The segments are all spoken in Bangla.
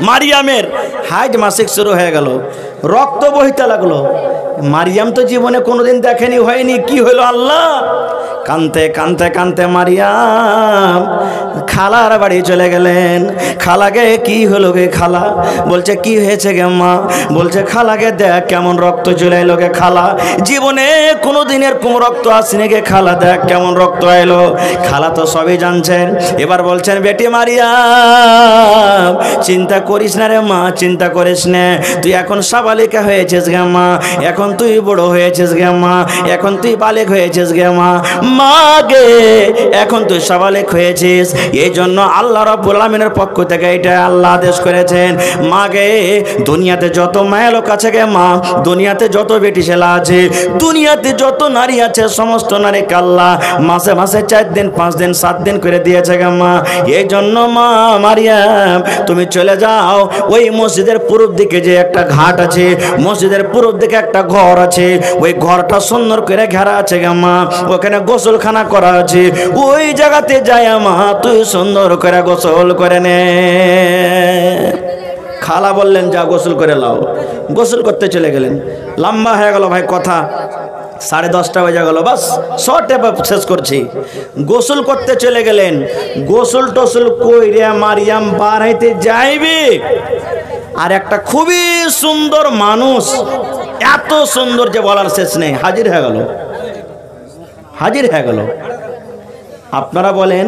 মারিয়ামের হাইজ মাসিক শুরু হয়ে গেল, রক্ত বইতে লাগলো। মারিয়াম তো জীবনে কোনোদিন দেখেনি, হয়নি। কি হলো আল্লাহ? কানতে কানতে কানতে মারিয়াম খালার বাড়ি চলে গেলেন। খালাকে কি হলো গে খালা? বলছে কি হয়েছে গে মা? বলছে খালাকে দেখ কেমন রক্ত চলে এলো গে খালা, জীবনে কোনো দিনের কোন রক্ত আসেনি গে খালা, দেখ কেমন রক্ত এলো। খালা তো সবই জানছেন। এবার বলছেন বেটি মারিয়াম চিন্তা করিস না রে মা, চিন্তা করিস না, তুই এখন সাবালিকা হয়েছিস গে মা, এখন তুই বড় হয়েছিস গে মা, এখন তুই বালেক হয়েছিস গে মা। মা গে এখন তুই সাবালিক হয়েছিস, এই জন্য আল্লাহ রাব্বুল আলামিনের পক্ষ থেকে এটা আল্লাহ আদেশ করেছেন। মা গে দুনিয়াতে যত মায়া লোক আছে গে মা, দুনিয়াতে যত বেটি ছেলা আছে, দুনিয়াতে যত নারী আছে, সমস্ত নারীকে আল্লাহ মাসে মাসে 4 দিন 5 দিন 7 দিন করে দিয়েছে গে মা। এই জন্য মা মারিয়াম তুমি চলে যাও, ওই মসজিদের পূর্ব দিকে যে একটা ঘাট আছে, মসজিদের পূর্ব দিকে একটা ঘর আছে, ওই ঘরটা সুন্দর করে ঘেরা আছে গে মা, ওখানে গোসলখানা করা আছে, ওই জায়গাতে যায় মা তুই সুন্দর করে গোসল করে নে। খালা বললেন যা গোসল করে লাও। গোসল করতে চলে গেলেন। লম্বা হয়ে গেল ভাই কথা, 10:30 বেজে গেল, বাস শর্টে শেষ করছি। গোসল করতে চলে গেলেন। গোসল টোসল কইরা মারিয়াম বার হইতে যাইবে, আর একটা খুবই সুন্দর মানুষ, এত সুন্দর যে বলার শেষ নেই, হাজির হয়ে গেল। হাজির হয়ে গেল। আপনারা বলেন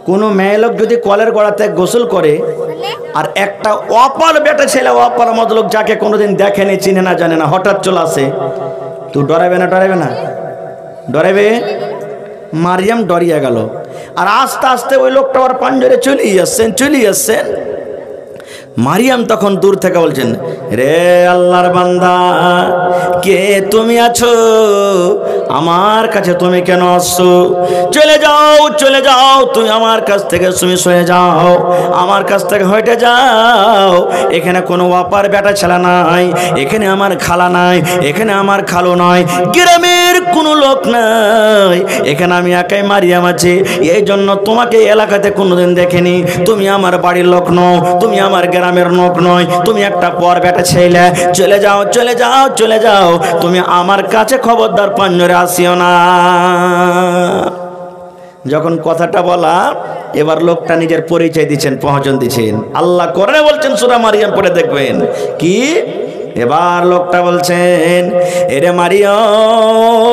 কোনো মেয়ে লোক যদি কলের গোড়াতে গোসল করে, আর একটা অপার বেটা ছেলে, অপার মতলোক যাকে কোনোদিন দেখেনি, চিনে না, জানে না, হঠাৎ চলে আসে, তুই ডরাবে না? ডরাবে না? ডরাবে? মারিয়াম ডরিয়ে গেল। আর আস্তে আস্তে ওই লোকটা ওর পাঞ্জরে চলেই আসছেন। মারিয়াম তখন দূর থেকে বলছেন, রে আল্লাহর বান্দা, কে তুমি আছো? আমার কাছে তুমি কেন আসছো? চলে যাও, তুমি আমার কাছ থেকে তুমি সয়ে যাও, আমার কাছ থেকে হটে যাও। এখানে কোনো অপার বেটা ছেলে নাই, এখানে আমার খালা নাই, এখানে আমার খালো নয়, গ্রামের কোনো লোক নাই, এখানে আমি একাই মারিয়াম আছি। এই জন্য তোমাকে এলাকাতে কোনোদিন দেখেনি, তুমি আমার বাড়ির লোক নও, তুমি আমার গ্রামের লোক নয়, তুমি একটা পর বেটা ছেলে। চলে যাও, তুমি আমার কাছে খবরদার পাঞ্জরে আসিও না। যখন কথাটা বলা, এবার লোকটা নিজের পরিচয় দিচ্ছেন, পহচান দিচ্ছেন। আল্লাহ কোরআনে বলছেন, সূরা মারিয়াম পড়ে দেখবেন কি। এবার লোকটা বলছেন, এরে মারিয়াম,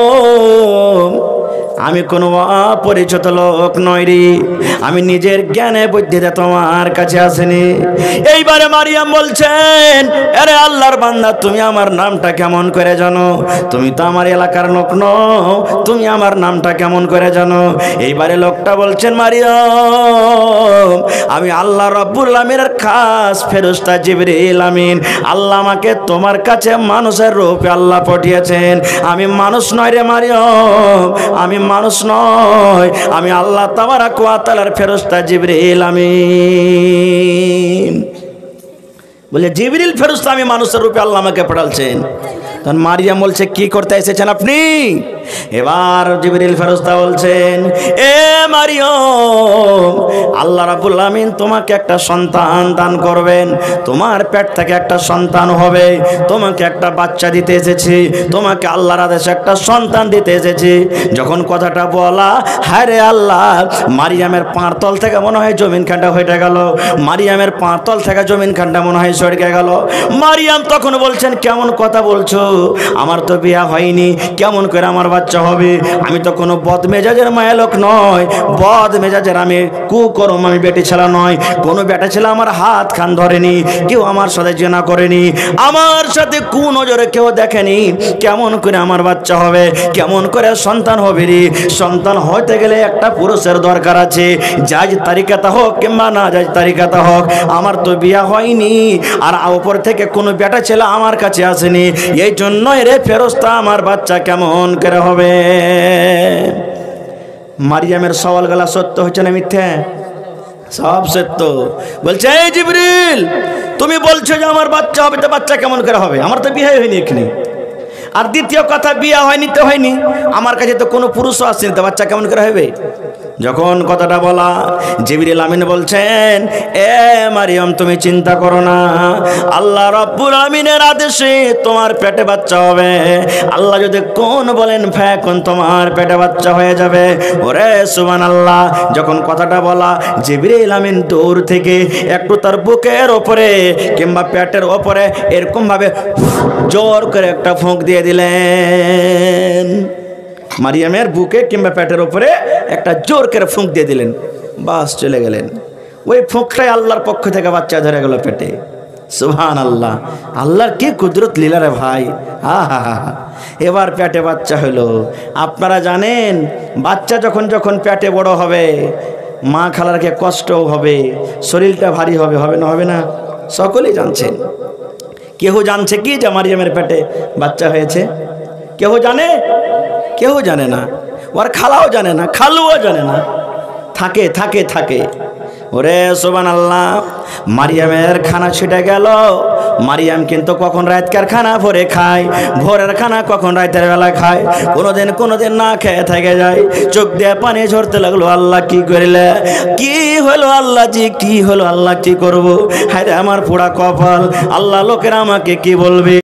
আমি কোনো অপরিচিত লোক নই রে, আমি নিজের জ্ঞানে বুদ্ধিতে তোমার কাছে আসেনি। এইবারে মারিয়াম বলছেন, আরে আল্লাহর বান্দা, তুমি আমার নামটা কেমন করে জানো? তুমি তো আমার এলাকার লোক নও, তুমি আমার নামটা কেমন করে জানো? এইবারে লোকটা বলছেন, মারিয়াম, আমি আল্লাহ রাব্বুল আলামিনের খাস ফেরেশতা জিবরিল আমিন, আল্লাহ আমাকে তোমার কাছে মানুষের রূপে আল্লাহ পাঠিয়েছেন। আমি মানুষ নয় রে মারিয়াম, আমি মানুষ নয়, আমি আল্লাহ তাবারাক ওয়া তাআলার ফেরেশতা জিবরিল আমিন। বলে জিবরিল ফেরেশতা, আমি মানুষের রূপে আল্লাহ আমাকে পাঠালছেন। তখন মারিয়াম বলছে, কি করতে এসেছেন আপনি? এবার জিবরিল ফেরেশতা বলছেন, এ মারিয়াম, আল্লাহ রাব্বুল আমিন তোমাকে একটা সন্তান দান করবেন, তোমার পেট থেকে একটা সন্তান হবে, তোমাকে একটা বাচ্চা দিতে এসেছি, তোমাকে আল্লাহর আদেশে একটা সন্তান দিতে এসেছি। যখন কথাটা বলা, হায় রে আল্লাহ, মারিয়ামের পাঁর তল থেকে মনে হয় জমিন খান্ডা হয়ে গেল, মারিয়ামের পাঁর তল থেকে জমিন খান্ডা মনে হয় সরে গেল। মারিয়াম তখন বলছেন, কেমন কথা বলছো? আমার তো বিয়া হয়নি, কেমন করে আমার বাচ্চা হবে? আমি তো কোনো বদমেজাজের মায়া লোক নয়, বদমেজাজের আমি কুকর্ম, আমি বেটি ছেলা নয়, কোনো বেটা ছেলে আমার হাত খান ধরেনি, কেউ আমার সাথে জেনা করেনি, আমার সাথে কুনজরে কেউ দেখেনি। কেমন করে আমার বাচ্চা হবে? কেমন করে সন্তান হবে রে? সন্তান হতে গেলে একটা পুরুষের দরকার আছে, জাজ তারিকাতা হোক কিংবা না জাজ তারিকাতা হোক। আমার তো বিয়া হয়নি, আর উপর থেকে কোনো বেটা ছেলে আমার কাছে আসেনি, এই জন্যই রে ফেরেশতা, আমার বাচ্চা কেমন করে হবে? মারিয়ামের সওয়ালগুলা সত্য হচ্ছে না মিথ্যে? সব সত্য। বলছে, এই জিবরিল, তুমি বলছো যে আমার বাচ্চা হবে, তো বাচ্চা কেমন করে হবে? আমার তো বিয়ে হয়নি এখানে, আর দ্বিতীয় কথা, বিয়ে হয়নি তো হয়নি, আমার কাছে তো কোনো পুরুষও আসছেন, তো বাচ্চা কেমন করে হবে? যখন কথাটা বলা, জিবরিল আমিন বলছেন, এ মারিয়াম তুমি চিন্তা করো না, আল্লাহ রাব্বুল আমিনের আদেশে তোমার পেটে বাচ্চা হবে। আল্লাহ যদি কোন বলেন ফায়াকুন, তোমার পেটে বাচ্চা হয়ে যাবে। ওরে সুবহানাল্লাহ। যখন কথাটা বলা, জিবরিল আমিন দূর থেকে একটু তার বুকের ওপরে কিংবা পেটের ওপরে এরকম ভাবে জোর করে একটা ফুঁক দিয়ে দিলেন। মারিয়ামের বুকে কিংবা পেটের উপরে একটা জোর করে ফুঁক দিয়ে দিলেন, বাস চলে গেলেন। ওই ফুঁকটাই আল্লাহর পক্ষ থেকে বাচ্চা ধরে গেল পেটে। সুবহানাল্লাহ, আল্লাহর কি কুদরত লীলা রে ভাই। হা হা হা। এবার পেটে বাচ্চা হলো। আপনারা জানেন, বাচ্চা যখন যখন পেটে বড় হবে, মা খালারকে কষ্টও হবে, শরীরটা ভারী হবে, হবে না? হবে না? সকলেই জানছেন। কেউ জানছে কি যে মারিয়ামের পেটে বাচ্চা হয়েছে? কেউ জানে? কেউ জানে না। ওর খালাও জানে না, খালুও জানে না। থাকে থাকে থাকে। ওরে সুবহানাল্লাহ, মারিয়ামের খানা ছিটে গেল। মারিয়াম কিন্তু কখন রাতকার খানা ভোরে খায়, ভোরের খানা কখন রাতের বেলা খায়, কোনোদিন না খেয়ে থেকে যায়। চোখ দিয়ে পানি ঝরতে লাগলো। আল্লাহ কি করিলে? কি হলো আল্লাহ জি, কি হলো আল্লাহ, কি করবো? হায় রে আমার পোড়া কপাল, আল্লাহ লোকেরা আমাকে কি বলবে?